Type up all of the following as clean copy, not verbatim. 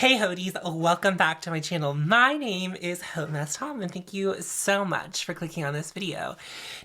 Hey Hodies, welcome back to my channel. My name is hautemesstom and thank you so much for clicking on this video.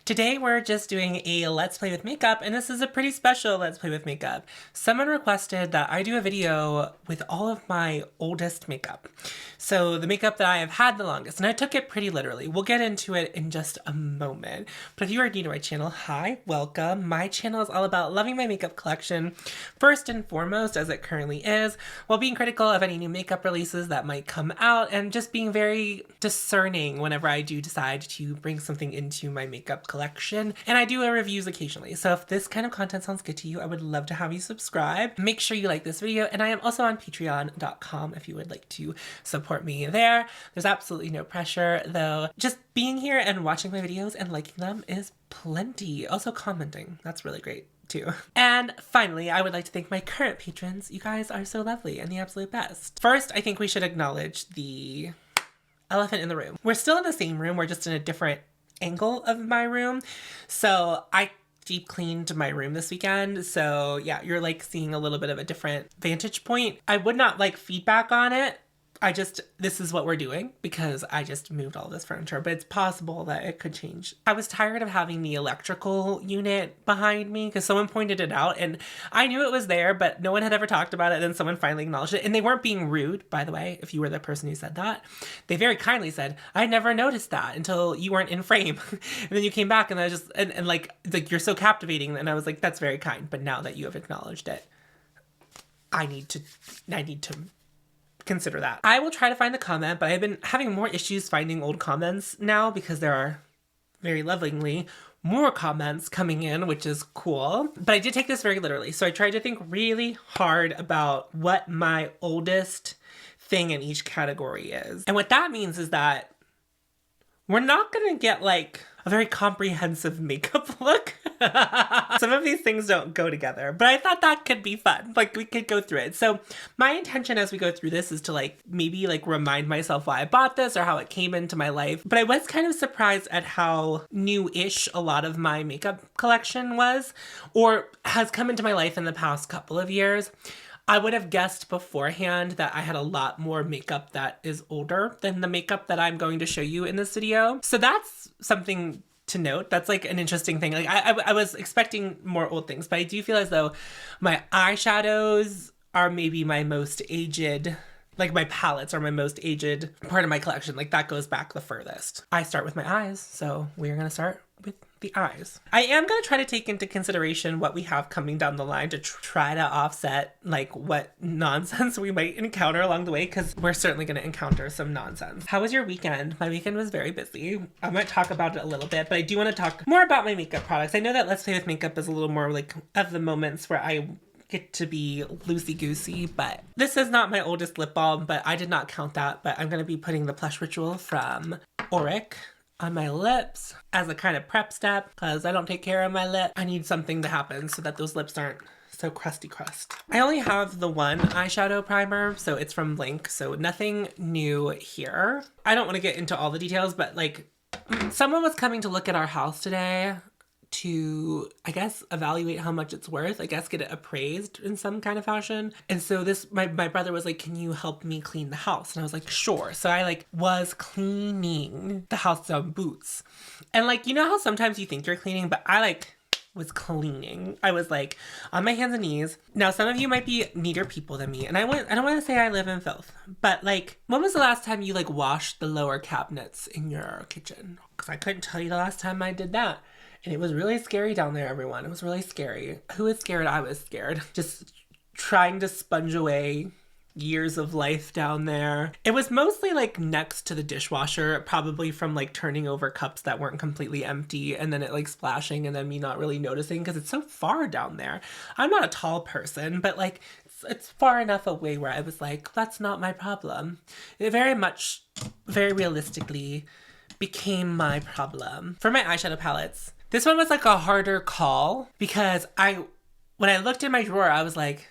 Today we're just doing a Let's Play with Makeup, and this is a pretty special Let's Play with Makeup. Someone requested that I do a video with all of my oldest makeup. So the makeup that I have had the longest, and I took it pretty literally. We'll get into it in just a moment. But if you are new to my channel, hi, welcome. My channel is all about loving my makeup collection first and foremost, as it currently is, while being critical of any new makeup releases that might come out and just being very discerning whenever I do decide to bring something into my makeup collection. And I do reviews occasionally. So if this kind of content sounds good to you, I would love to have you subscribe. Make sure you like this video. And I am also on patreon.com if you would like to support me there. There's absolutely no pressure though. Just being here and watching my videos and liking them is plenty. Also commenting. That's really great too. And finally, I would like to thank my current patrons. You guys are so lovely and the absolute best. First, I think we should acknowledge the elephant in the room. We're still in the same room, we're just in a different angle of my room. So I deep cleaned my room this weekend. So yeah, you're like seeing a little bit of a different vantage point. I would not like feedback on it. This is what we're doing because I just moved all this furniture, but it's possible that it could change. I was tired of having the electrical unit behind me because someone pointed it out and I knew it was there, but no one had ever talked about it. And then someone finally acknowledged it, and they weren't being rude, by the way. If you were the person who said that, they very kindly said, I never noticed that until you weren't in frame. And then you came back and I just, and like, you're so captivating. And I was like, that's very kind. But now that you have acknowledged it, I need to consider that. I will try to find the comment, but I've been having more issues finding old comments now because there are very lovingly more comments coming in, which is cool. But I did take this very literally. So I tried to think really hard about what my oldest thing in each category is. And what that means is that we're not gonna get like a very comprehensive makeup look. Some of these things don't go together, but I thought that could be fun. Like we could go through it. So my intention as we go through this is to like maybe like remind myself why I bought this or how it came into my life. But I was kind of surprised at how new-ish a lot of my makeup collection was or has come into my life in the past couple of years. I would have guessed beforehand that I had a lot more makeup that is older than the makeup that I'm going to show you in this video. So that's something to note. That's like an interesting thing. Like I was expecting more old things, but I do feel as though my eyeshadows are maybe my most aged, like my palettes are my most aged part of my collection. Like that goes back the furthest. I start with my eyes, so we're gonna start with the eyes. I am going to try to take into consideration what we have coming down the line to try to offset like what nonsense we might encounter along the way, because we're certainly going to encounter some nonsense. How was your weekend? My weekend was very busy. I might talk about it a little bit, but I do want to talk more about my makeup products. I know that Let's Play with Makeup is a little more like of the moments where I get to be loosey-goosey, but this is not my oldest lip balm, but I did not count that. But I'm going to be putting the Plush Ritual from Auric on my lips as a kind of prep step because I don't take care of my lip. I need something to happen so that those lips aren't so crusty crust. I only have the one eyeshadow primer, so it's from Blink, so nothing new here. I don't want to get into all the details, but like someone was coming to look at our house today to, I guess, evaluate how much it's worth, I guess get it appraised in some kind of fashion. And so my brother was like, can you help me clean the house? And I was like, sure. So I like was cleaning the house on boots. And like, you know how sometimes you think you're cleaning, but I like was cleaning. I was like on my hands and knees. Now, some of you might be neater people than me. And I don't want to say I live in filth, but like, when was the last time you like washed the lower cabinets in your kitchen? Because I couldn't tell you the last time I did that. And it was really scary down there, everyone. It was really scary. Who was scared? I was scared. Just trying to sponge away years of life down there. It was mostly like next to the dishwasher, probably from like turning over cups that weren't completely empty and then it like splashing and then me not really noticing because it's so far down there. I'm not a tall person, but like it's far enough away where I was like, that's not my problem. It very realistically became my problem. For my eyeshadow palettes, this one was like a harder call because when I looked in my drawer, I was like,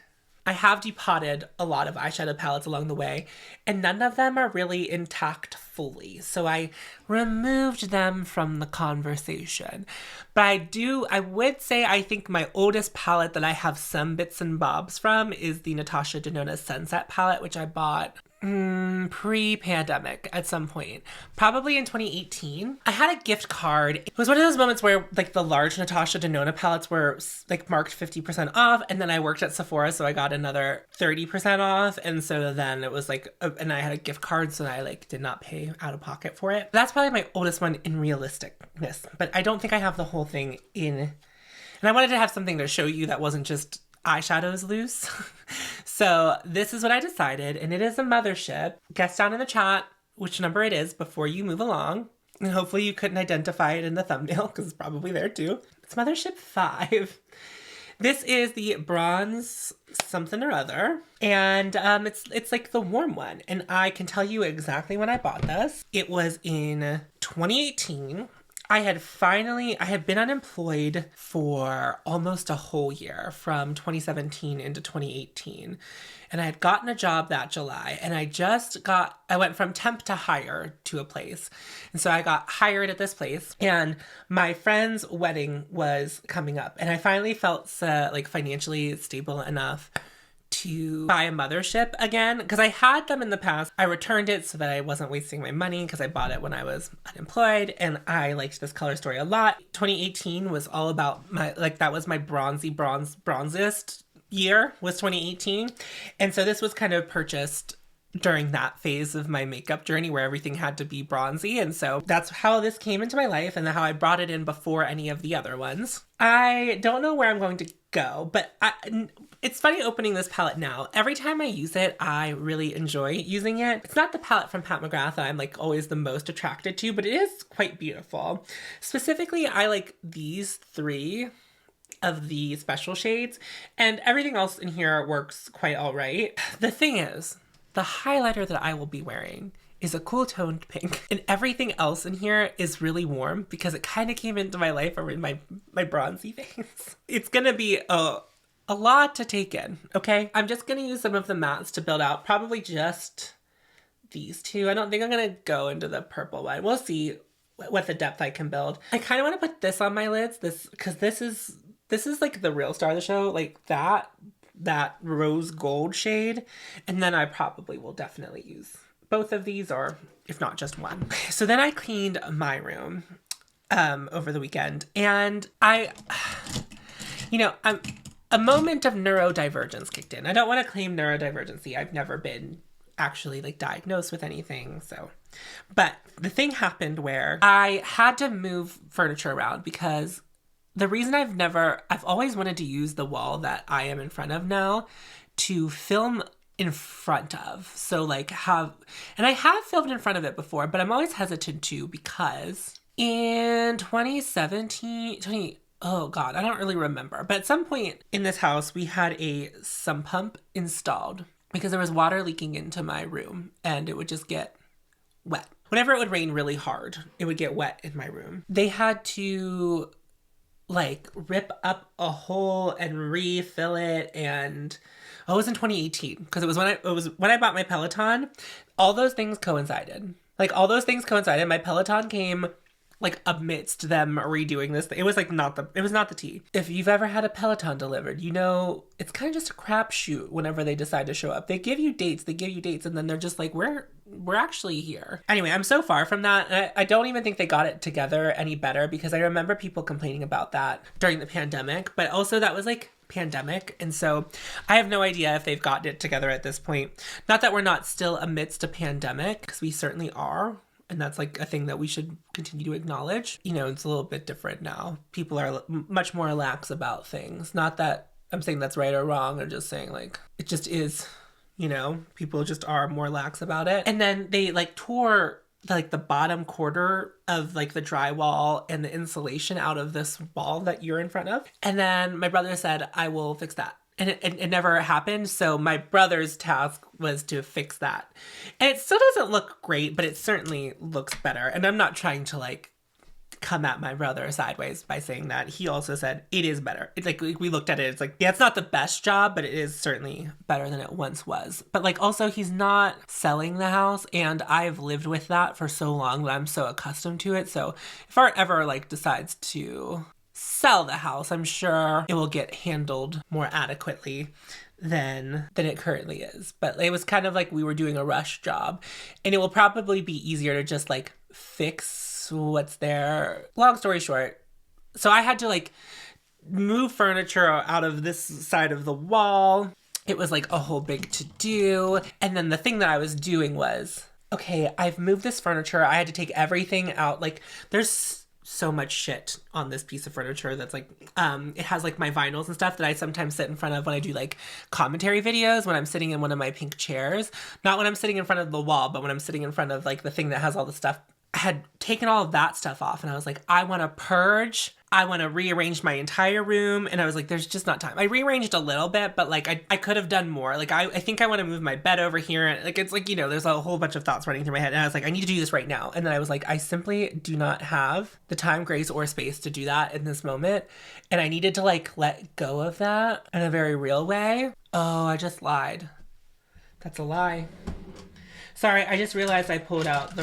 I have depotted a lot of eyeshadow palettes along the way, and none of them are really intact fully. So I removed them from the conversation. But I would say I think my oldest palette that I have some bits and bobs from is the Natasha Denona Sunset palette, which I bought pre-pandemic at some point, probably in 2018. I had a gift card. It was one of those moments where like the large Natasha Denona palettes were like marked 50% off, and then I worked at Sephora, so I got another 30% off, and so then it was like, and I had a gift card, so I like did not pay out of pocket for it. That's probably my oldest one in realisticness, but I don't think I have the whole thing in, and I wanted to have something to show you that wasn't just eyeshadows loose. So this is what I decided, and it is a mothership. Guess down in the chat which number it is before you move along. And hopefully you couldn't identify it in the thumbnail because it's probably there too. It's Mothership 5. This is the bronze something or other, and it's like the warm one. And I can tell you exactly when I bought this. It was in 2018. I had been unemployed for almost a whole year from 2017 into 2018. And I had gotten a job that July, and I went from temp to hire to a place. And so I got hired at this place, and my friend's wedding was coming up, and I finally felt like financially stable enough to buy a mothership again, because I had them in the past. I returned it so that I wasn't wasting my money because I bought it when I was unemployed, and I liked this color story a lot. 2018 was all about that was my bronziest year, was 2018. And so this was kind of purchased during that phase of my makeup journey where everything had to be bronzy. And so that's how this came into my life and how I brought it in before any of the other ones. I don't know where I'm going to go, but it's funny opening this palette now. Every time I use it, I really enjoy using it. It's not the palette from Pat McGrath that I'm like always the most attracted to, but it is quite beautiful. Specifically, I like these 3 of the special shades, and everything else in here works quite all right. The thing is, the highlighter that I will be wearing is a cool toned pink, and everything else in here is really warm because it kind of came into my life over my bronzy face. It's gonna be a lot to take in, okay? I'm just gonna use some of the mattes to build out, probably just these 2. I don't think I'm gonna go into the purple one. We'll see what the depth I can build. I kind of want to put this on my lids, because this is like the real star of the show, like that rose gold shade. And then I probably will definitely use both of these, or if not just one. So then I cleaned my room over the weekend, and a moment of neurodivergence kicked in. I don't want to claim neurodivergency. I've never been actually like diagnosed with anything. But the thing happened where I had to move furniture around because the reason I've always wanted to use the wall that I am in front of now to film in front of. So like and I have filmed in front of it before, but I'm always hesitant to because in 2017, oh God, I don't really remember. But at some point in this house, we had a sump pump installed because there was water leaking into my room and it would just get wet. Whenever it would rain really hard, it would get wet in my room. They had to like rip up a hole and refill it, and it was in 2018 because it was when I bought my Peloton. All those things coincided. My Peloton came like amidst them redoing this. It was like not the tea. If you've ever had a Peloton delivered, you know it's kind of just a crapshoot whenever they decide to show up. They give you dates, and then they're just like, we're actually here. Anyway, I'm so far from that. I don't even think they got it together any better because I remember people complaining about that during the pandemic, but also that was like pandemic. And so I have no idea if they've gotten it together at this point. Not that we're not still amidst a pandemic, because we certainly are. And that's like a thing that we should continue to acknowledge. It's a little bit different now. People are much more lax about things. Not that I'm saying that's right or wrong. I'm just saying like, it just is, people just are more lax about it. And then they like tore like the bottom quarter of like the drywall and the insulation out of this wall that you're in front of. And then my brother said, I will fix that. And it never happened. So my brother's task was to fix that. And it still doesn't look great, but it certainly looks better. And I'm not trying to like come at my brother sideways by saying that. He also said it is better. It's like, we looked at it, it's like, yeah, it's not the best job, but it is certainly better than it once was. But like, also, he's not selling the house, and I've lived with that for so long that I'm so accustomed to it. So if Art ever like decides to sell the house, I'm sure it will get handled more adequately than it currently is. But it was kind of like we were doing a rush job, and it will probably be easier to just like fix what's there. Long story short, so I had to like move furniture out of this side of the wall. It was like a whole big to-do. And then the thing that I was doing was, okay, I've moved this furniture. I had to take everything out. Like, there's so much shit on this piece of furniture that's like, it has like my vinyls and stuff that I sometimes sit in front of when I do like commentary videos, when I'm sitting in one of my pink chairs. Not when I'm sitting in front of the wall, but when I'm sitting in front of like the thing that has all the stuff. I had taken all of that stuff off, and I was like, I want to purge. I want to rearrange my entire room. And I was like, there's just not time. I rearranged a little bit, but like I could have done more. Like I think I want to move my bed over here. And like, it's like, you know, there's a whole bunch of thoughts running through my head. And I was like, I need to do this right now. And then I was like, I simply do not have the time, grace, or space to do that in this moment. And I needed to like let go of that in a very real way. Oh, I just lied. That's a lie. Sorry, I just realized I pulled out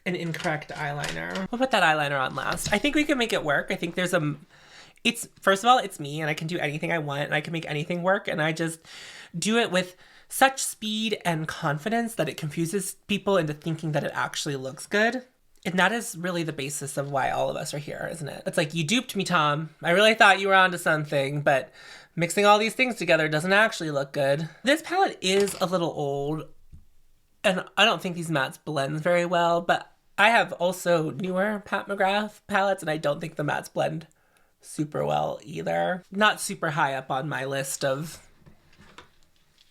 an incorrect eyeliner. We'll put that eyeliner on last. I think we can make it work. I think there's first of all, it's me, and I can do anything I want, and I can make anything work, and I just do it with such speed and confidence that it confuses people into thinking that it actually looks good. And that is really the basis of why all of us are here, isn't it? It's like, you duped me, Tom. I really thought you were onto something, but mixing all these things together doesn't actually look good. This palette is a little old, and I don't think these mattes blend very well, but I have also newer Pat McGrath palettes, and I don't think the mattes blend super well either. Not super high up on my list of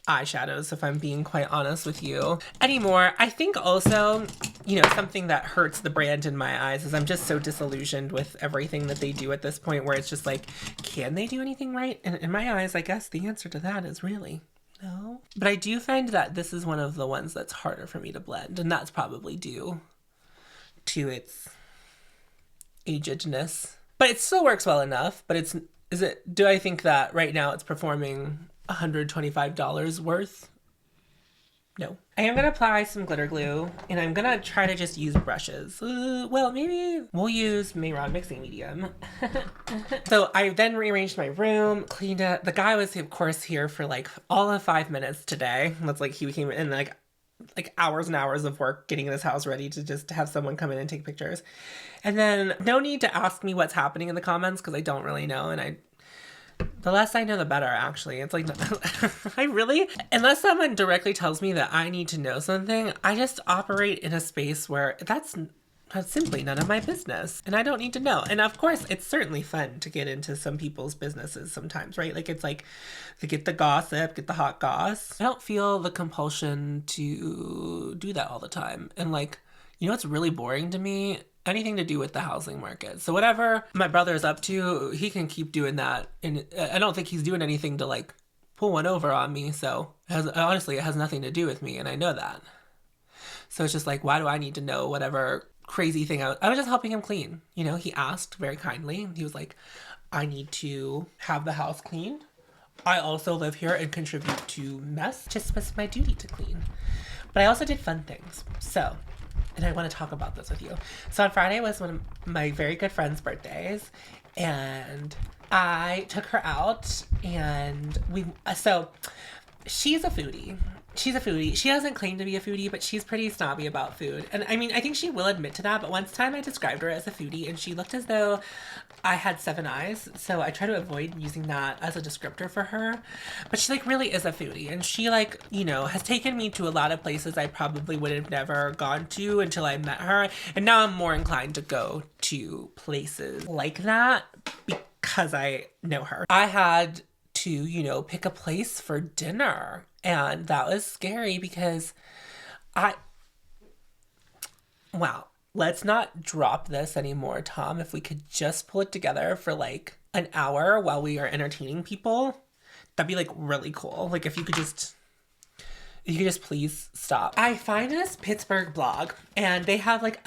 eyeshadows, if I'm being quite honest with you anymore. I think also, you know, something that hurts the brand in my eyes is I'm just so disillusioned with everything that they do at this point, where it's just like, can they do anything right? And in my eyes, I guess the answer to that is really no. But I do find that this is one of the ones that's harder for me to blend, and that's probably due to its agedness. But it still works well enough. But do I think that right now it's performing $125 worth? No. I am going to apply some glitter glue, and I'm going to try to just use brushes. Well, maybe we'll use Mayron Mixing Medium. So I then rearranged my room, cleaned it. The guy was, of course, here for like all of 5 minutes today. That's like, he came in like hours and hours of work getting this house ready to just have someone come in and take pictures. And then no need to ask me what's happening in the comments, because I don't really know. And the less I know, the better, actually. It's like, unless someone directly tells me that I need to know something, I just operate in a space where that's simply none of my business, and I don't need to know. And of course, it's certainly fun to get into some people's businesses sometimes, right? Like, it's like to get the gossip, get the hot goss. I don't feel the compulsion to do that all the time. And like, you know what's really boring to me? Anything to do with the housing market. So whatever my brother's up to, he can keep doing that. And I don't think he's doing anything to like pull one over on me. So honestly, it has nothing to do with me, and I know that. So it's just like, why do I need to know whatever crazy thing? I was just helping him clean. You know, he asked very kindly. He was like, I need to have the house cleaned. I also live here and contribute to mess. Just was my duty to clean. But I also did fun things. So, and I want to talk about this with you. So on Friday was one of my very good friend's birthdays, and I took her out, and so she's a foodie. She's a foodie. She doesn't claim to be a foodie, but she's pretty snobby about food. And I mean, I think she will admit to that, but once time I described her as a foodie, and she looked as though I had 7 eyes, so I try to avoid using that as a descriptor for her. But she like really is a foodie, and she like, you know, has taken me to a lot of places I probably would have never gone to until I met her. And now I'm more inclined to go to places like that because I know her. I had to, you know, pick a place for dinner, and that was scary because let's not drop this anymore, Tom. If we could just pull it together for like an hour while we are entertaining people, that'd be like really cool. Like if you could just please stop. I find this Pittsburgh blog, and they have like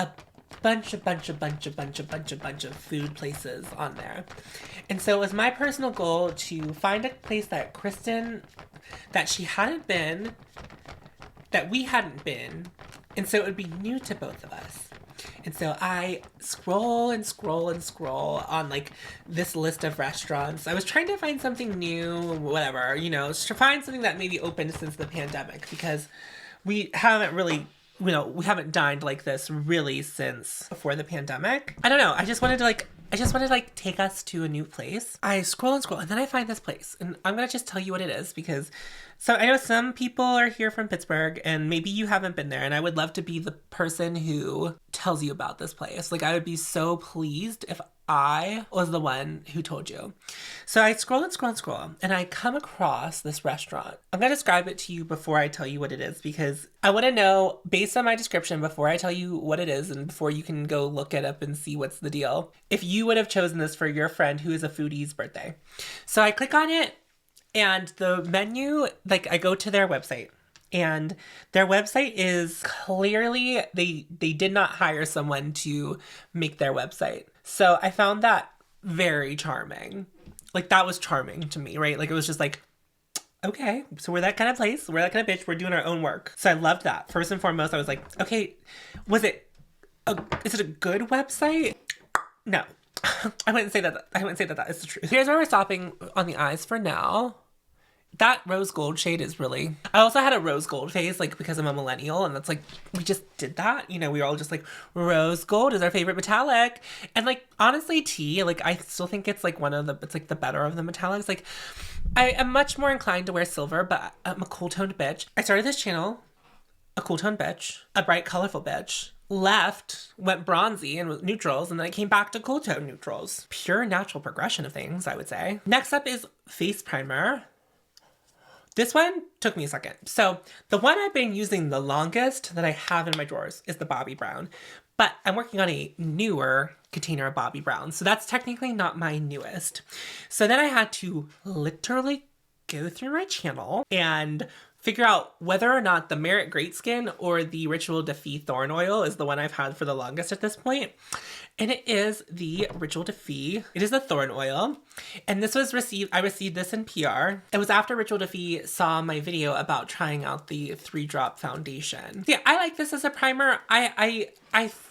bunch of food places on there. And so it was my personal goal to find a place that Kristen, that she hadn't been, that we hadn't been, and so it would be new to both of us. And so I scroll on like this list of restaurants. I was trying to find something new, whatever, you know, to find something that maybe opened since the pandemic, because we haven't really, you know, we haven't dined like this really since before the pandemic. I don't know. I just wanted to take us to a new place. I scroll and then I find this place, and I'm going to just tell you what it is, because so I know some people are here from Pittsburgh and maybe you haven't been there, and I would love to be the person who tells you about this place. Like, I would be so pleased if I was the one who told you. So I scroll and I come across this restaurant. I'm going to describe it to you before I tell you what it is, because I want to know, based on my description, before I tell you what it is and before you can go look it up and see what's the deal, if you would have chosen this for your friend who is a foodie's birthday. So I click on it, and the menu, like, I go to their website. And their website is clearly, they did not hire someone to make their website. So I found that very charming. Like, that was charming to me, right? Like, it was just like, okay, so we're that kind of place. We're that kind of bitch. We're doing our own work. So I loved that. First and foremost, I was like, okay, is it a good website? No. I wouldn't say that that is the truth. Here's where we're stopping on the eyes for now. That rose gold shade is really... I also had a rose gold face, like, because I'm a millennial, and that's like, we just did that. You know, we were all just like, rose gold is our favorite metallic. And, like, honestly, tea, like, I still think it's, like, it's, like, the better of the metallics. Like, I am much more inclined to wear silver, but I'm a cool-toned bitch. I started this channel, a cool-toned bitch, a bright, colorful bitch. Left, went bronzy and was neutrals, and then I came back to cool tone neutrals. Pure natural progression of things, I would say. Next up is face primer. This one took me a second. So the one I've been using the longest that I have in my drawers is the Bobbi Brown, but I'm working on a newer container of Bobbi Brown, so that's technically not my newest. So then I had to literally go through my channel and figure out whether or not the Merit Great Skin or the Rituel de Fille Thorn Oil is the one I've had for the longest at this point. And it is the Rituel de Fille. It is the Thorn Oil. And I received this in PR. It was after Rituel de Fille saw my video about trying out the 3-drop foundation. So yeah, I like this as a primer. I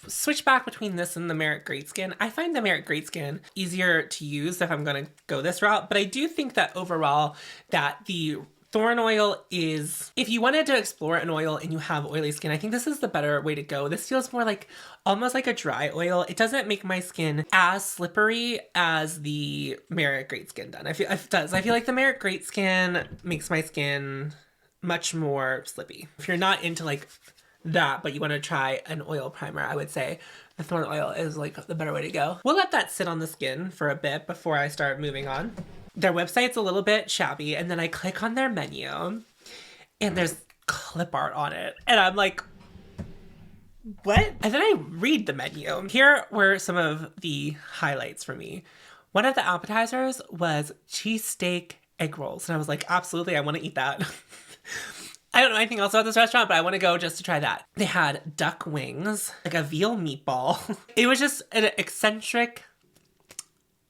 switch back between this and the Merit Great Skin. I find the Merit Great Skin easier to use if I'm going to go this route. But I do think that overall that the Thorn Oil is, if you wanted to explore an oil and you have oily skin, I think this is the better way to go. This feels more like, almost like a dry oil. It doesn't make my skin as slippery as the Merit Great Skin does. I feel like the Merit Great Skin makes my skin much more slippy. If you're not into like that, but you want to try an oil primer, I would say the Thorn Oil is like the better way to go. We'll let that sit on the skin for a bit before I start moving on. Their website's a little bit shabby, and then I click on their menu, and there's clip art on it. And I'm like, what? And then I read the menu. Here were some of the highlights for me. One of the appetizers was cheesesteak egg rolls. And I was like, absolutely, I want to eat that. I don't know anything else about this restaurant, but I want to go just to try that. They had duck wings, like a veal meatball. It was just an eccentric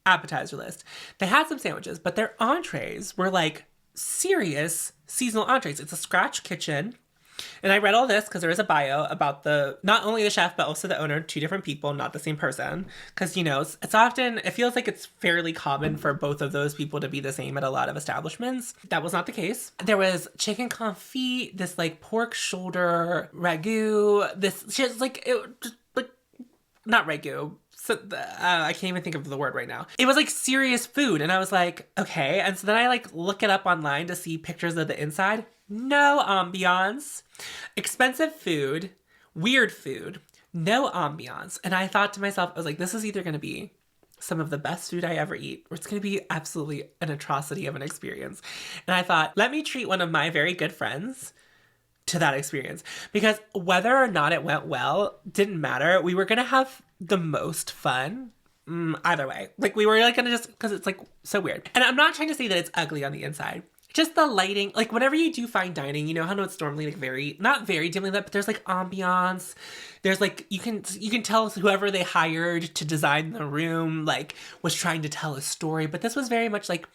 appetizer list. They had some sandwiches, but their entrees were like serious seasonal entrees. It's a scratch kitchen. And I read all this because there is a bio about not only the chef, but also the owner, 2 different people, not the same person. Because, you know, it feels like it's fairly common for both of those people to be the same at a lot of establishments. That was not the case. There was chicken confit, this like pork shoulder ragu, not ragu. So, I can't even think of the word right now. It was like serious food. And I was like, okay. And so then I like look it up online to see pictures of the inside. No ambiance. Expensive food. Weird food. No ambiance. And I thought to myself, I was like, this is either going to be some of the best food I ever eat, or it's going to be absolutely an atrocity of an experience. And I thought, let me treat one of my very good friends to that experience, because whether or not it went well didn't matter. We were going to have the most fun either way. Like, we were like going to just, because it's like so weird. And I'm not trying to say that it's ugly on the inside. It just the lighting, like whenever you do fine dining, you know how it's normally like not very dimly lit, but there's like ambiance. There's like, you can tell whoever they hired to design the room, like was trying to tell a story, but this was very much like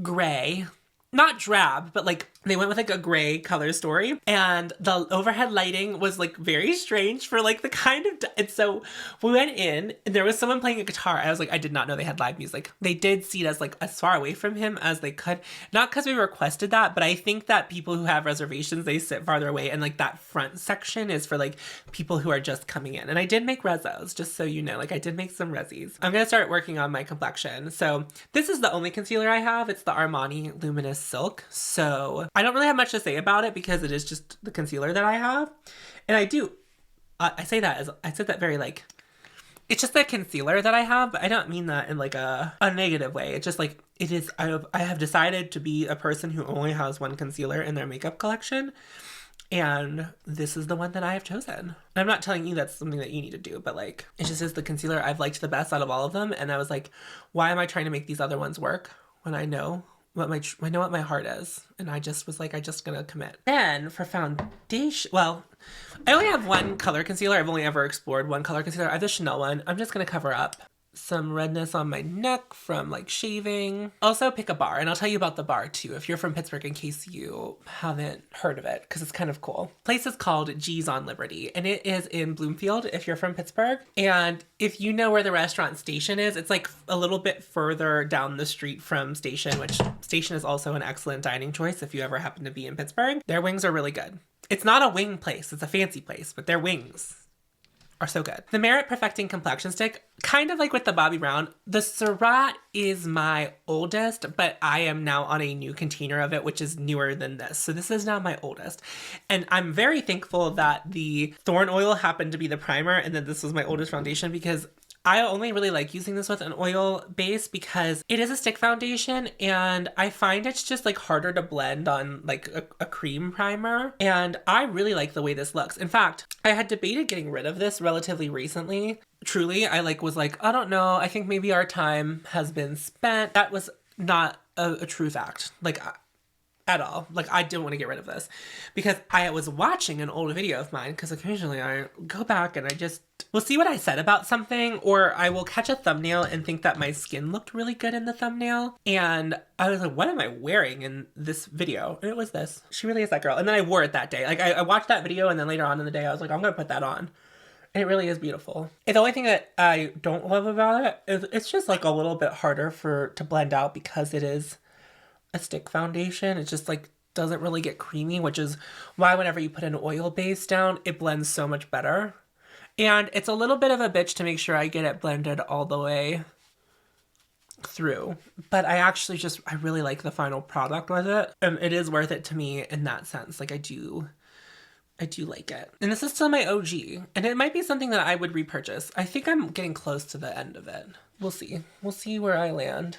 gray. Not drab, but like they went with like a gray color story, and the overhead lighting was like very strange for like the kind of, and so we went in and there was someone playing a guitar. I was like, I did not know they had live music. They did seat us like as far away from him as they could, not because we requested that, but I think that people who have reservations, they sit farther away, and like that front section is for like people who are just coming in. And I did make resos, just so you know, like I did make some resis. I'm gonna start working on my complexion. So this is the only concealer I have. It's the Armani Luminous Silk. So I don't really have much to say about it because it is just the concealer that I have. And I say that very like, it's just the concealer that I have, but I don't mean that in like a negative way. It's just like, it is, I have decided to be a person who only has one concealer in their makeup collection. And this is the one that I have chosen. And I'm not telling you that's something that you need to do, but like, it just is the concealer I've liked the best out of all of them. And I was like, why am I trying to make these other ones work when I know what my heart is? And I just was like, I just gonna commit. Then for foundation, well, I only have one color concealer. I've only ever explored one color concealer. I have the Chanel one. I'm just gonna cover up some redness on my neck from like shaving. Also pick a bar, and I'll tell you about the bar too if you're from Pittsburgh, in case you haven't heard of it, because it's kind of cool. The place is called G's on Liberty, and it is in Bloomfield if you're from Pittsburgh. And if you know where the restaurant Station is, it's like a little bit further down the street from Station, which Station is also an excellent dining choice if you ever happen to be in Pittsburgh. Their wings are really good. It's not a wing place, it's a fancy place, but their wings are so good. The Merit Perfecting Complexion Stick, kind of like with the Bobbi Brown, the Surratt is my oldest, but I am now on a new container of it, which is newer than this. So this is now my oldest. And I'm very thankful that the Thorn Oil happened to be the primer, and then this was my oldest foundation, because I only really like using this with an oil base because it is a stick foundation, and I find it's just like harder to blend on like a cream primer. And I really like the way this looks. In fact, I had debated getting rid of this relatively recently. Truly, I was like, I don't know. I think maybe our time has been spent. That was not a true fact. Like, at all. Like, I didn't want to get rid of this because I was watching an old video of mine, because occasionally I go back and I just will see what I said about something, or I will catch a thumbnail and think that my skin looked really good in the thumbnail. And I was like, what am I wearing in this video? And it was this. She really is that girl. And then I wore it that day. Like, I watched that video, and then later on in the day, I was like, I'm going to put that on. And it really is beautiful. And the only thing that I don't love about it is it's just like a little bit harder to blend out because it is a stick foundation. It just like doesn't really get creamy, which is why whenever you put an oil base down, it blends so much better. And it's a little bit of a bitch to make sure I get it blended all the way through. But I really like the final product with it. And it is worth it to me in that sense. Like I do like it. And this is still my OG. And it might be something that I would repurchase. I think I'm getting close to the end of it. We'll see. We'll see where I land.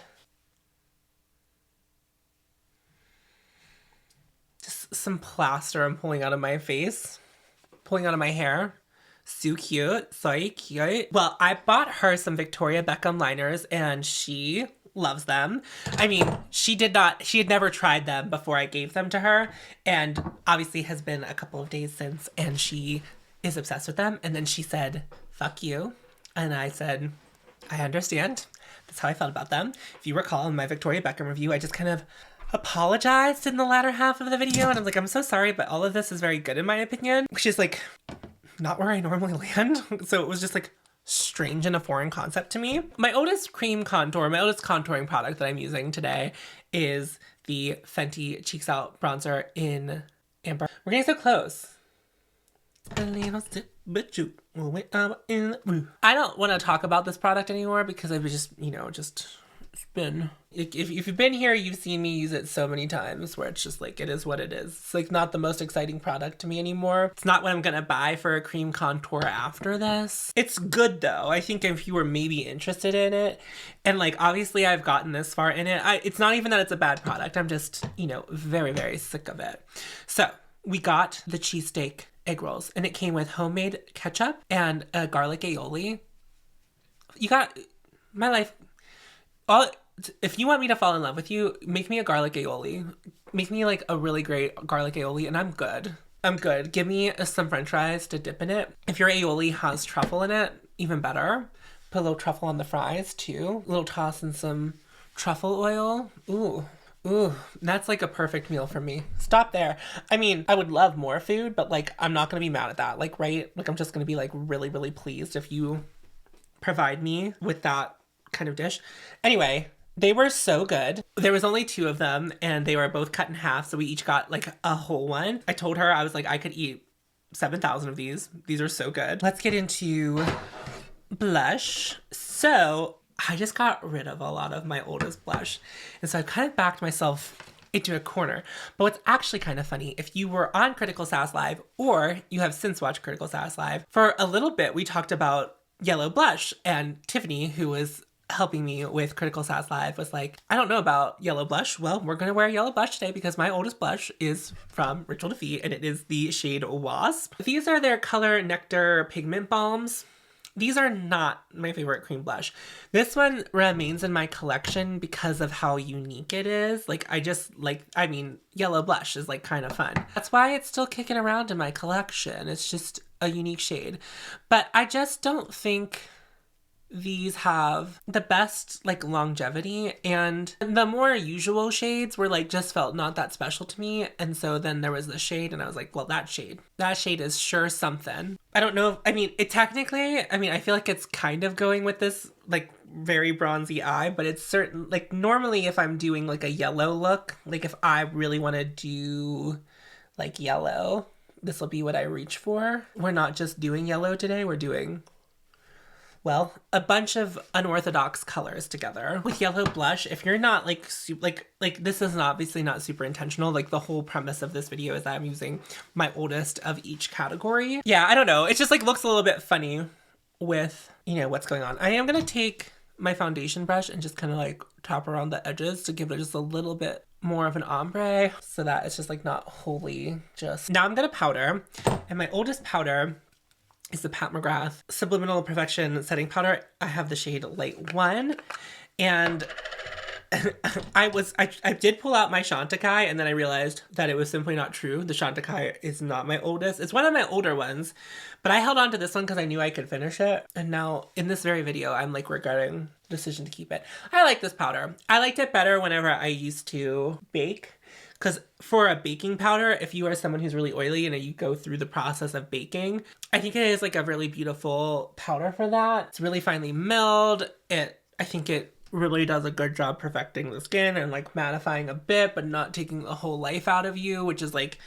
Some plaster I'm pulling out of my face, pulling out of my hair. So cute. So cute. Well, I bought her some Victoria Beckham liners, and she loves them. I mean, she had never tried them before I gave them to her, and obviously has been a couple of days since, and she is obsessed with them. And then she said, fuck you. And I said, I understand. That's how I felt about them. If you recall in my Victoria Beckham review, I just kind of apologized in the latter half of the video, and I was like, I'm so sorry, but all of this is very good in my opinion, which is like not where I normally land. So it was just like strange and a foreign concept to me. My oldest contouring product that I'm using today is the Fenty Cheeks Out bronzer in Amber. We're getting so close. A little sip, but you in the room. I don't want to talk about this product anymore because I've just, it's been, if you've been here, you've seen me use it so many times where it's just like, it is what it is. It's like not the most exciting product to me anymore. It's not what I'm gonna buy for a cream contour after this. It's good though. I think if you were maybe interested in it, and like obviously I've gotten this far in it, it's not even that it's a bad product. I'm just, very, very sick of it. So we got the cheesesteak egg rolls, and it came with homemade ketchup and a garlic aioli. You got my life. If you want me to fall in love with you, make me a garlic aioli. Make me like a really great garlic aioli and I'm good. I'm good. Give me some french fries to dip in it. If your aioli has truffle in it, even better. Put a little truffle on the fries too. A little toss in some truffle oil. Ooh. Ooh, that's like a perfect meal for me. Stop there. I mean, I would love more food, but like, I'm not going to be mad at that. Like, right? Like, I'm just going to be like really, really pleased if you provide me with that kind of dish. Anyway, they were so good. There was only 2 of them and they were both cut in half. So we each got like a whole one. I told her, I was like, I could eat 7,000 of these. These are so good. Let's get into blush. So I just got rid of a lot of my oldest blush. And so I kind of backed myself into a corner. But what's actually kind of funny, if you were on Critical Sass Live or you have since watched Critical Sass Live, for a little bit we talked about yellow blush, and Tiffany, who was helping me with Critical Sass Live, was like, I don't know about yellow blush. Well, we're going to wear yellow blush today because my oldest blush is from Rituel de Fille and it is the shade Wasp. These are their Color Nectar Pigment Balms. These are not my favorite cream blush. This one remains in my collection because of how unique it is. Like, I mean, yellow blush is like kind of fun. That's why it's still kicking around in my collection. It's just a unique shade. But I just don't think these have the best like longevity, and the more usual shades were like just felt not that special to me. And so then there was this shade and I was like, well, that shade is sure something. I don't know. I mean, it technically, I mean, I feel like it's kind of going with this like very bronzy eye, but it's certain, like normally if I'm doing like a yellow look, like if I really want to do like yellow, this will be what I reach for. We're not just doing yellow today. We're doing, well, a bunch of unorthodox colors together. With yellow blush, if you're not like, like this is obviously not super intentional. Like the whole premise of this video is that I'm using my oldest of each category. Yeah, I don't know. It just like looks a little bit funny with, you know, what's going on. I am going to take my foundation brush and just kind of like tap around the edges to give it just a little bit more of an ombre so that it's just like not wholly just. Now I'm going to powder, and my oldest powder is the Pat McGrath Subliminal Perfection Setting Powder. I have the shade Light 1. And I did pull out my Chantecaille, and then I realized that it was simply not true. The Chantecaille is not my oldest. It's one of my older ones, but I held on to this one because I knew I could finish it. And now in this very video, I'm like regretting the decision to keep it. I like this powder. I liked it better whenever I used to bake. Because for a baking powder, if you are someone who's really oily and you go through the process of baking, I think it is like a really beautiful powder for that. It's really finely milled. I think it really does a good job perfecting the skin and like mattifying a bit, but not taking the whole life out of you, which is like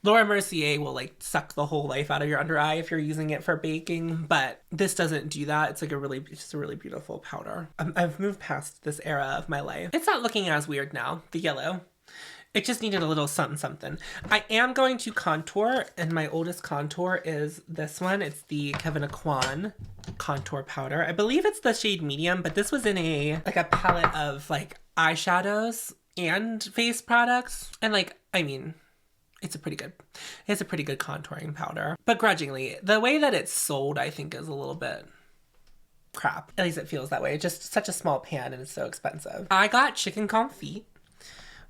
Laura Mercier will like suck the whole life out of your under eye if you're using it for baking, but this doesn't do that. It's like just a really beautiful powder. I've moved past this era of my life. It's not looking as weird now, the yellow. It just needed a little something something. I am going to contour, and my oldest contour is this one. It's the Kevin Aquan contour powder. I believe it's the shade medium, but this was in a palette of like eyeshadows and face products. And like, I mean, it's a pretty good contouring powder. But grudgingly, the way that it's sold, I think is a little bit crap. At least it feels that way. It's just such a small pan and it's so expensive. I got chicken confit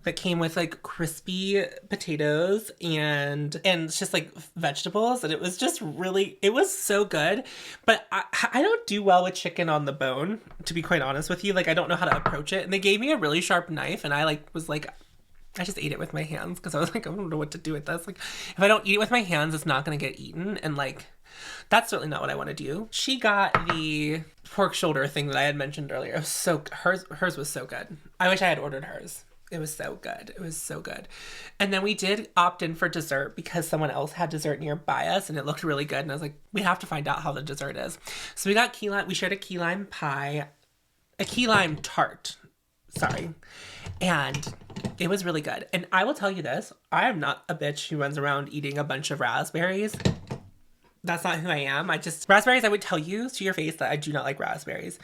that came with like crispy potatoes and it's just like vegetables, and it was just really, it was so good. But I don't do well with chicken on the bone, to be quite honest with you. Like I don't know how to approach it, and they gave me a really sharp knife, and I just ate it with my hands because I was like, I don't know what to do with this. Like if I don't eat it with my hands, it's not gonna get eaten, and like that's certainly not what I want to do. She got the pork shoulder thing that I had mentioned earlier. It was so, hers was so good. I wish I had ordered hers. It was so good. It was so good. And then we did opt in for dessert because someone else had dessert nearby us and it looked really good. And I was like, we have to find out how the dessert is. So we got we shared a key lime pie, a key lime tart, sorry. And it was really good. And I will tell you this, I am not a bitch who runs around eating a bunch of raspberries. That's not who I am. Raspberries, I would tell you to your face that I do not like raspberries.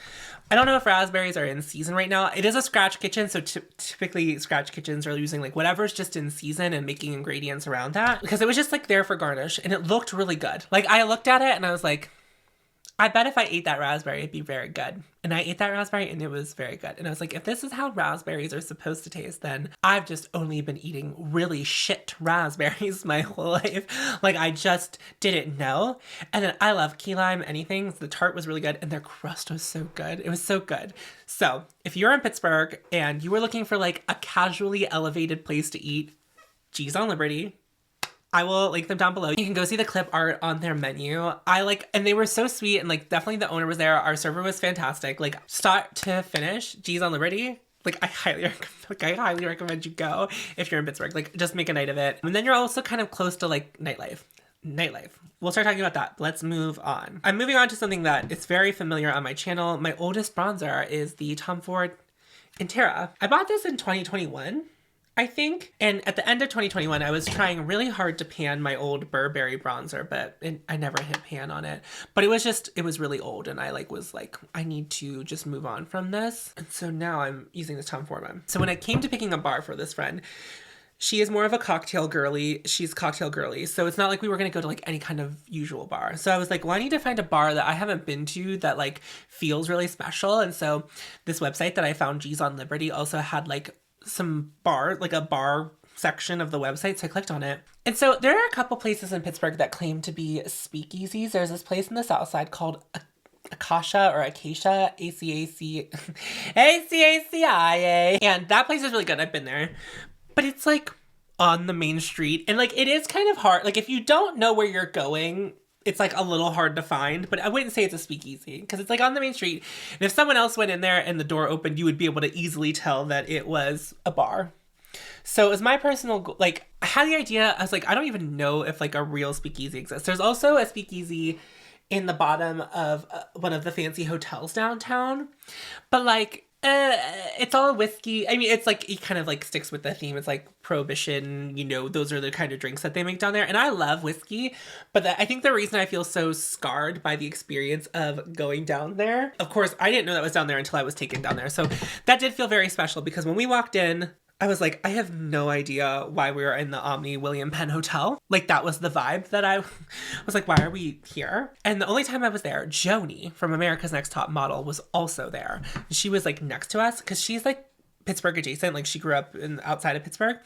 I don't know if raspberries are in season right now. It is a scratch kitchen, so typically scratch kitchens are using like whatever's just in season and making ingredients around that, because it was just like there for garnish and it looked really good. Like I looked at it and I was like, I bet if I ate that raspberry, it'd be very good. And I ate that raspberry and it was very good. And I was like, if this is how raspberries are supposed to taste, then I've just only been eating really shit raspberries my whole life. Like, I just didn't know. And then I love key lime anything. The tart was really good and their crust was so good. It was so good. So if you're in Pittsburgh and you were looking for like a casually elevated place to eat, G's on Liberty. I will link them down below. You can go see the clip art on their menu. And they were so sweet, and like definitely the owner was there. Our server was fantastic. Like start to finish, G's on Liberty. Like I highly recommend you go if you're in Pittsburgh. Like just make a night of it. And then you're also kind of close to like nightlife. We'll start talking about that. Let's move on. I'm moving on to something that is very familiar on my channel. My oldest bronzer is the Tom Ford Intera. I bought this in 2021. I think. And at the end of 2021, I was trying really hard to pan my old Burberry bronzer, but I never hit pan on it. But it was really old. And I was like, I need to just move on from this. And so now I'm using this Tom Ford one. So when I came to picking a bar for this friend, she is more of a cocktail girly. She's cocktail girly. So it's not like we were going to go to like any kind of usual bar. So I was like, well, I need to find a bar that I haven't been to that like feels really special. And so this website that I found, G's on Liberty, also had like a bar section of the website, so I clicked on it. And so there are a couple places in Pittsburgh that claim to be speakeasies. There's this place in the south side called Acacia or Acacia, A-C-A-C, A-C-A-C-I-A. And that place is really good. I've been there. But it's like on the main street. And like it is kind of hard. Like if you don't know where you're going, it's like a little hard to find, but I wouldn't say it's a speakeasy because it's like on the main street. And if someone else went in there and the door opened, you would be able to easily tell that it was a bar. So it was my personal, like, I had the idea. I was like, I don't even know if like a real speakeasy exists. There's also a speakeasy in the bottom of one of the fancy hotels downtown, but like, it's all whiskey. I mean, it's like, it kind of like sticks with the theme. It's like prohibition, you know, those are the kind of drinks that they make down there. And I love whiskey, but I think the reason I feel so scarred by the experience of going down there, of course, I didn't know that was down there until I was taken down there. So that did feel very special because when we walked in, I was like, I have no idea why we were in the Omni William Penn Hotel. Like, that was the vibe that I was like, why are we here? And the only time I was there, Joni from America's Next Top Model was also there. She was like next to us because she's like Pittsburgh adjacent. Like she grew up outside of Pittsburgh,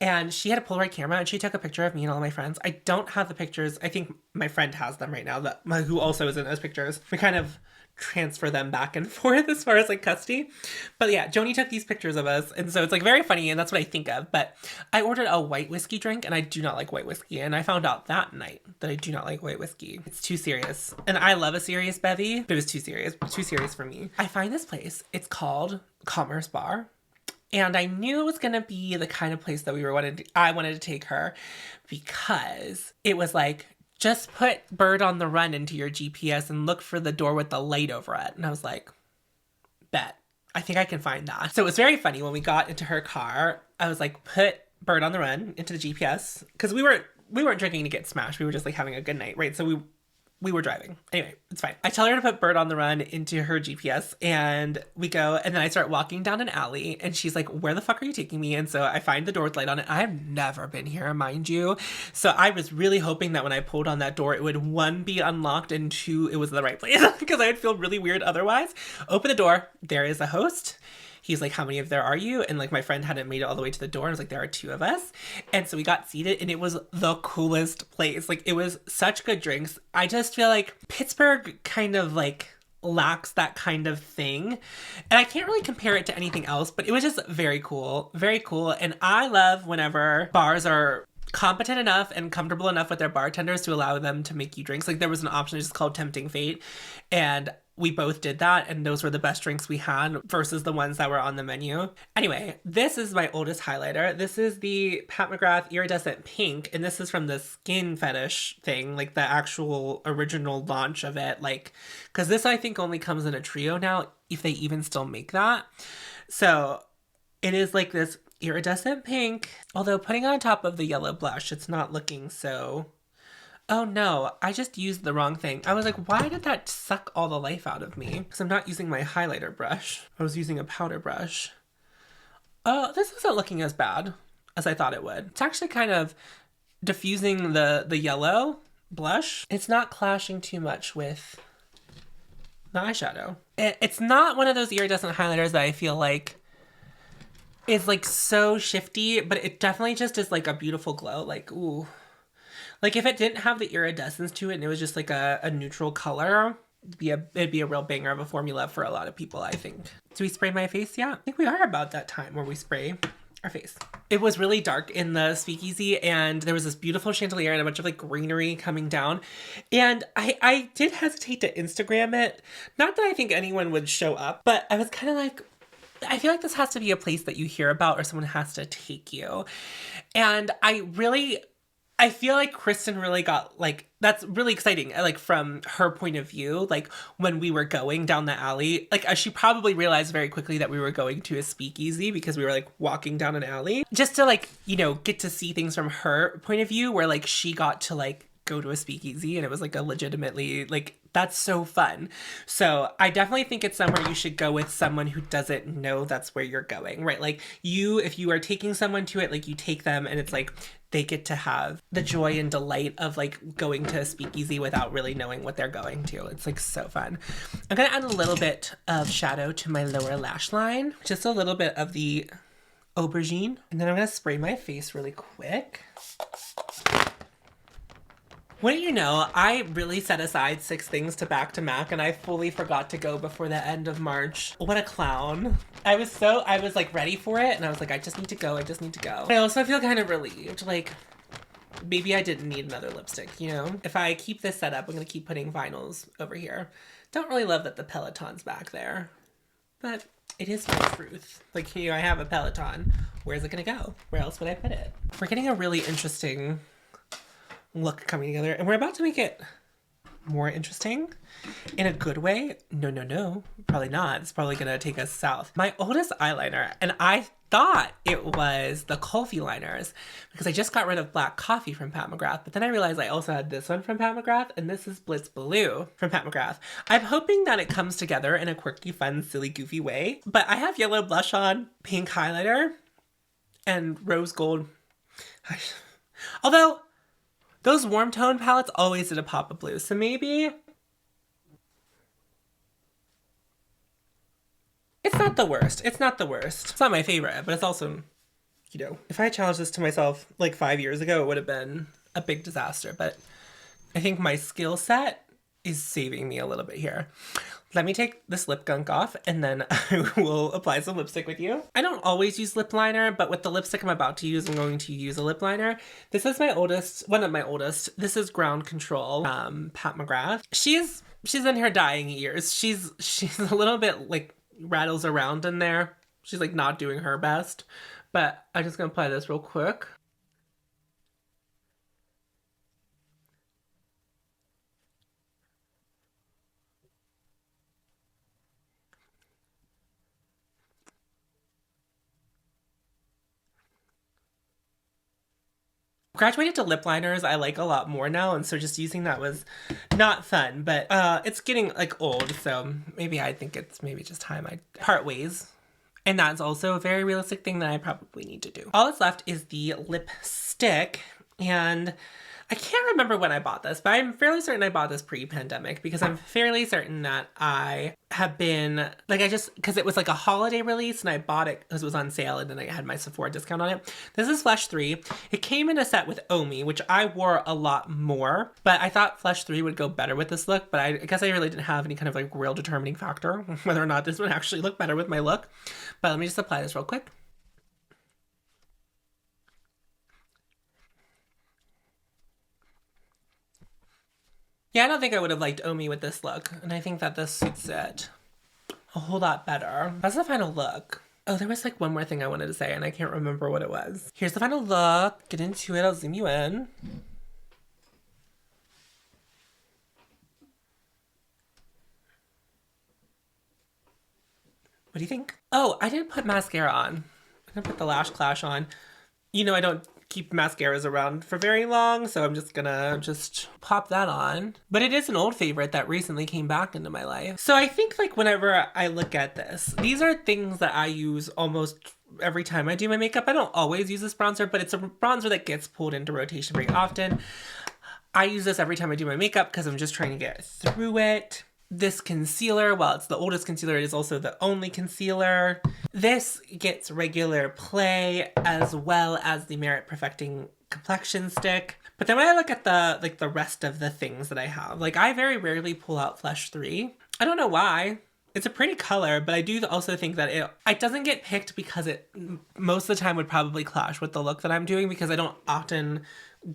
and she had a Polaroid camera and she took a picture of me and all my friends. I don't have the pictures. I think my friend has them right now, who also is in those pictures. We kind of transfer them back and forth as far as like custody. But yeah, Joni took these pictures of us. And so it's like very funny. And that's what I think of. But I ordered a white whiskey drink and I do not like white whiskey. And I found out that night that I do not like white whiskey. It's too serious. And I love a serious bevy, but it was too serious for me. I find this place. It's called Commerce Bar. And I knew it was going to be the kind of place that I wanted to take her because it was like, just put Bird on the Run into your GPS and look for the door with the light over it. And I was like, bet. I think I can find that. So it was very funny when we got into her car. I was like, put Bird on the Run into the GPS. Because we weren't drinking to get smashed. We were just like having a good night, right? So we were driving. Anyway, it's fine. I tell her to put Bird on the Run into her GPS and we go, and then I start walking down an alley and she's like, where the fuck are you taking me? And so I find the door with light on it. I've never been here, mind you. So I was really hoping that when I pulled on that door, it would, one, be unlocked, and two, it was the right place because I would feel really weird otherwise. Open the door. There is a host. He's like, how many of there are you? And like my friend hadn't made it all the way to the door. And I was like, there are two of us. And so we got seated and it was the coolest place. Like it was such good drinks. I just feel like Pittsburgh kind of like lacks that kind of thing. And I can't really compare it to anything else, but it was just very cool. Very cool. And I love whenever bars are competent enough and comfortable enough with their bartenders to allow them to make you drinks. Like there was an option just called Tempting Fate. And we both did that, and those were the best drinks we had versus the ones that were on the menu. Anyway, this is my oldest highlighter. This is the Pat McGrath Iridescent Pink, and this is from the Skin Fetish thing, like the actual original launch of it. Like, because this I think only comes in a trio now, if they even still make that. So it is like this iridescent pink, although putting on top of the yellow blush, it's not looking so... Oh no, I just used the wrong thing. I was like, why did that suck all the life out of me? Because I'm not using my highlighter brush. I was using a powder brush. Oh, this isn't looking as bad as I thought it would. It's actually kind of diffusing the yellow blush. It's not clashing too much with the eyeshadow. It's not one of those iridescent highlighters that I feel like is like so shifty, but it definitely just is like a beautiful glow. Like, ooh. Like if it didn't have the iridescence to it and it was just like a neutral color, it'd be a real banger of a formula for a lot of people, I think. Do we spray my face? Yeah, I think we are about that time where we spray our face. It was really dark in the speakeasy and there was this beautiful chandelier and a bunch of like greenery coming down. And I did hesitate to Instagram it. Not that I think anyone would show up, but I was kind of like, I feel like this has to be a place that you hear about or someone has to take you. And I feel like Kristen really got, like, that's really exciting, like, from her point of view, like, when we were going down the alley, like, she probably realized very quickly that we were going to a speakeasy because we were, like, walking down an alley, just to, like, you know, get to see things from her point of view, where, like, she got to, like, go to a speakeasy, and it was, like, a legitimately, like, that's so fun. So I definitely think it's somewhere you should go with someone who doesn't know that's where you're going, right? Like, if you are taking someone to it, like, you take them, and it's, like, they get to have the joy and delight of like going to a speakeasy without really knowing what they're going to. It's like so fun. I'm gonna add a little bit of shadow to my lower lash line, just a little bit of the aubergine, and then I'm gonna spray my face really quick. Wouldn't you know, I really set aside 6 things to back to MAC and I fully forgot to go before the end of March. What a clown. I was like ready for it and I was like, I just need to go. I also feel kind of relieved. Like, maybe I didn't need another lipstick, you know? If I keep this set up, I'm gonna keep putting vinyls over here. Don't really love that the Peloton's back there, but it is my truth. Like, here I have a Peloton. Where's it gonna go? Where else would I put it? We're getting a really interesting look coming together, and we're about to make it more interesting in a good way. No, probably not. It's probably gonna take us south. My oldest eyeliner, and I thought it was the Kulfi liners because I just got rid of Black Coffee from Pat McGrath, but then I realized I also had this one from Pat McGrath, and this is Blitz Blue from Pat McGrath. I'm hoping that it comes together in a quirky, fun, silly, goofy way, but I have yellow blush on, pink highlighter, and rose gold. Although those warm tone palettes always did a pop of blue, so maybe it's not the worst. It's not my favorite, but it's also, you know, if I challenged this to myself like 5 years ago, it would have been a big disaster, but I think my skill set is saving me a little bit here. Let me take this lip gunk off and then I will apply some lipstick with you. I don't always use lip liner, but with the lipstick I'm about to use, I'm going to use a lip liner. This is one of my oldest. This is Ground Control, Pat McGrath. She's in her dying years. She's a little bit like rattles around in there. She's like not doing her best, but I'm just gonna apply this real quick. Graduated to lip liners I like a lot more now, and so just using that was not fun, but it's getting like old, so maybe I think it's maybe just time I part ways. And that's also a very realistic thing that I probably need to do. All that's left is the lipstick, and I can't remember when I bought this, but I'm fairly certain I bought this pre-pandemic because I'm fairly certain that I have been, like because it was like a holiday release and I bought it because it was on sale and then I had my Sephora discount on it. This is Flesh 3. It came in a set with Omi, which I wore a lot more, but I thought Flesh 3 would go better with this look, but I guess I really didn't have any kind of like real determining factor whether or not this would actually look better with my look. But let me just apply this real quick. Yeah, I don't think I would have liked Omi with this look, and I think that this suits it a whole lot better. That's the final look. Oh, there was like one more thing I wanted to say, and I can't remember what it was. Here's the final look. Get into it. I'll zoom you in. What do you think? Oh, I didn't put mascara on. I'm gonna put the Lash Clash on. You know, I don't keep mascaras around for very long, so I'm just gonna pop that on. But it is an old favorite that recently came back into my life. So I think like whenever I look at this, these are things that I use almost every time I do my makeup. I don't always use this bronzer, but it's a bronzer that gets pulled into rotation very often. I use this every time I do my makeup because I'm just trying to get through it. this concealer, while it's the oldest concealer, it is also the only concealer. This gets regular play as well as the Merit Perfecting Complexion Stick. But then when I look at the rest of the things that I have, like I very rarely pull out Flush 3. I don't know why. It's a pretty color, but I do also think that it doesn't get picked because it most of the time would probably clash with the look that I'm doing, because I don't often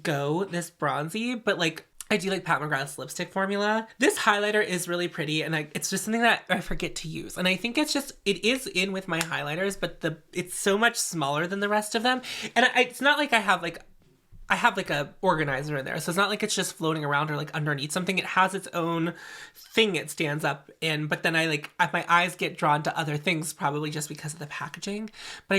go this bronzy, but like I do like Pat McGrath's lipstick formula. This highlighter is really pretty, and it's just something that I forget to use. And I think it is in with my highlighters, but it's so much smaller than the rest of them. And it's not like I have like a organizer in there. So it's not like it's just floating around or like underneath something. It has its own thing it stands up in. But then my eyes get drawn to other things, probably just because of the packaging. But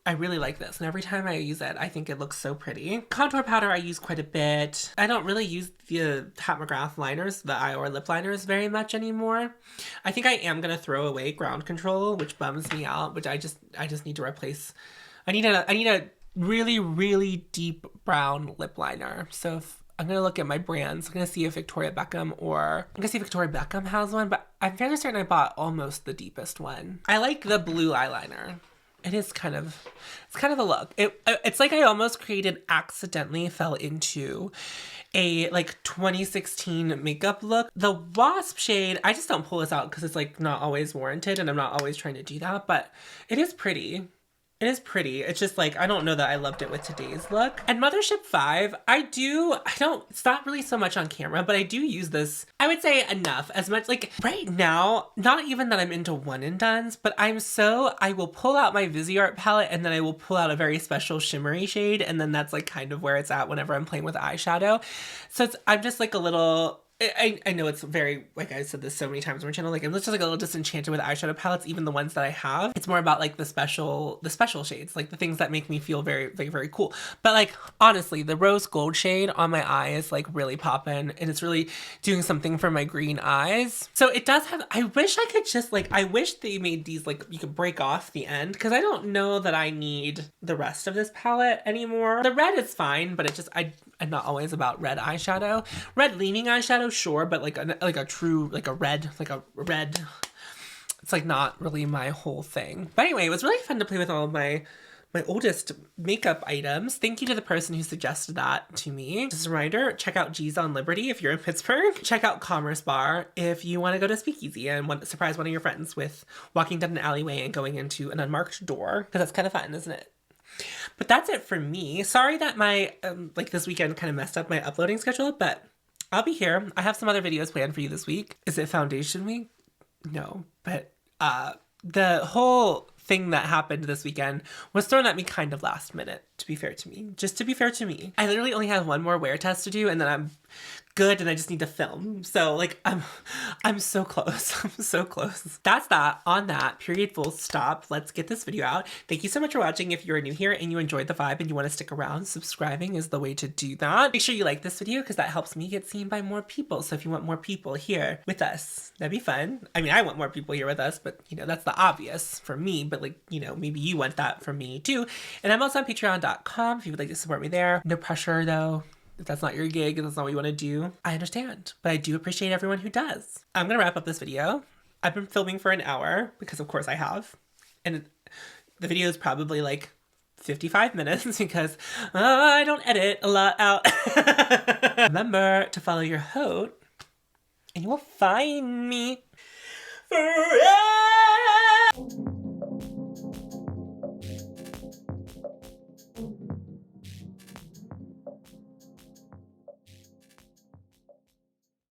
I really like this. And every time I use it, I think it looks so pretty. Contour powder I use quite a bit. I don't really use the Pat McGrath liners, the Eyewear lip liners, very much anymore. I think I am going to throw away Ground Control, which bums me out, which I just need to replace. I need a really, really deep brown lip liner. So if I'm going to look at my brands, I'm going to see if Victoria Beckham has one, but I'm fairly certain I bought almost the deepest one. I like the blue eyeliner. It's kind of a look. It's like I almost accidentally fell into a like 2016 makeup look. The Wasp shade, I just don't pull this out because it's like not always warranted, and I'm not always trying to do that, but it is pretty. It is pretty. It's just like, I don't know that I loved it with today's look. And Mothership 5, it's not really so much on camera, but I do use this, I would say enough, as much, like right now, not even that I'm into one and dones, but I will pull out my Viseart palette and then I will pull out a very special shimmery shade. And then that's like kind of where it's at whenever I'm playing with eyeshadow. So I'm just like a little, I know it's very, like I said this so many times on my channel, like I'm just like a little disenchanted with eyeshadow palettes, even the ones that I have. It's more about like the special shades, like the things that make me feel very, very, very cool. But like, honestly, the rose gold shade on my eye is like really popping, and it's really doing something for my green eyes. So it does have, I wish they made these like, you could break off the end, because I don't know that I need the rest of this palette anymore. The red is fine, but I'm not always about red eyeshadow. Red leaning eyeshadow, sure, but like a true, like a red, it's like not really my whole thing. But anyway, it was really fun to play with all of my oldest makeup items. Thank you to the person who suggested that to me. Just a reminder, check out G's on Liberty if you're in Pittsburgh. Check out Commerce Bar if you want to go to Speakeasy and want to surprise one of your friends with walking down an alleyway and going into an unmarked door, because that's kind of fun, isn't it? But that's it for me. Sorry that my, this weekend kind of messed up my uploading schedule, but I'll be here. I have some other videos planned for you this week. Is it foundation week? No, but the whole thing that happened this weekend was thrown at me kind of last minute, to be fair to me. I literally only have one more wear test to do, and then I'm good, and I just need to film. So like I'm so close. I'm so close. That's that. On that, period, full stop. Let's get this video out. Thank you so much for watching. If you're new here and you enjoyed the vibe and you want to stick around, subscribing is the way to do that. Make sure you like this video because that helps me get seen by more people. So if you want more people here with us, that'd be fun. I mean, I want more people here with us, but that's the obvious for me, but like, maybe you want that from me too. And I'm also on patreon.com if you would like to support me there. No pressure though. If that's not your gig, if that's not what you want to do, I understand. But I do appreciate everyone who does. I'm going to wrap up this video. I've been filming for an hour, because of course I have. And the video is probably like 55 minutes because I don't edit a lot out. Remember to follow your haute, and you will find me forever.